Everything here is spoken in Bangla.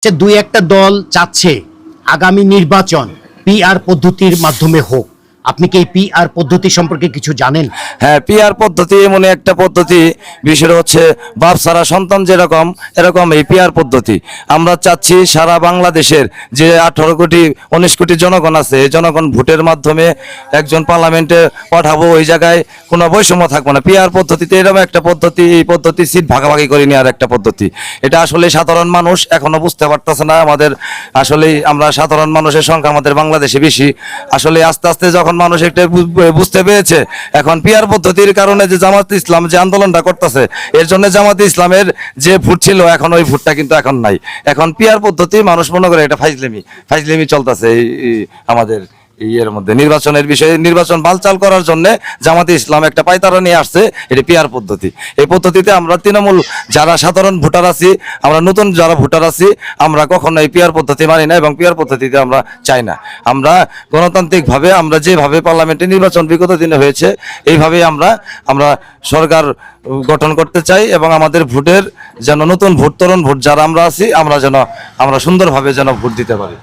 যে দুই একটা দল চাচ্ছে আগামী নির্বাচন পিআর পদ্ধতির মাধ্যমে হোক। আপনি কি এই পিআর পদ্ধতি সম্পর্কে কিছু জানেন? হ্যাঁ, পিআর পদ্ধতি এমন একটা পদ্ধতি, বিষয় হচ্ছে বাপ সারা সন্তান যেরকম এরকম এই পিআর পদ্ধতি। আমরা চাচ্ছি সারা বাংলাদেশের যে 18 কোটি 19 কোটি জনগণ আছে, এই জনগণ ভোটের মাধ্যমে একজন পার্লামেন্টে পাঠাবো, ওই জায়গায় কোনো বৈষম্য থাকবে না। পিআর পদ্ধতিতে এরকম একটা পদ্ধতি, এই পদ্ধতি সিট ভাগাভাগি করে নেওয়ার একটা পদ্ধতি। এটা আসলে সাধারণ মানুষ এখনো বুঝতে পারতেছে না। আমাদের আসলে আমরা সাধারণ মানুষের সংখ্যা আমাদের বাংলাদেশে বেশি। আসলে আস্তে আস্তে যখন মানুষ একটা বুঝতে পেরেছে, এখন পিআর পদ্ধতির কারণে যে জামাত ইসলাম যে আন্দোলনটা করতেছে, এর জন্য জামাত ইসলামের যে ভোট ছিল এখন ওই ভোটটা কিন্তু এখন নাই। এখন পিআর পদ্ধতি মানুষ মনে করে এটা ফাইজলেমি চলতেছে আমাদের এর মধ্যে নির্বাচনের বিষয়ে। নির্বাচন বালচাল করার জন্য জামাতে ইসলাম একটা পায়তারা নিয়ে আসছে, এটা পিআর পদ্ধতি। এই পদ্ধতিতে আমরা তৃণমূল যারা সাধারণ ভোটার আছি, আমরা নতুন যারা ভোটার আছি, আমরা কখনো এই পিআর পদ্ধতি মানি না এবং পিআর পদ্ধতিতে আমরা চাই না। আমরা গণতান্ত্রিকভাবে আমরা যেভাবে পার্লামেন্টে নির্বাচন বিগত দিনে হয়েছে এইভাবেই আমরা সরকার গঠন করতে চাই এবং আমাদের ভোটের যেন নতুন ভোট, তরুণ ভোট যারা আমরা আছি, আমরা সুন্দরভাবে যেন ভোট দিতে পারি।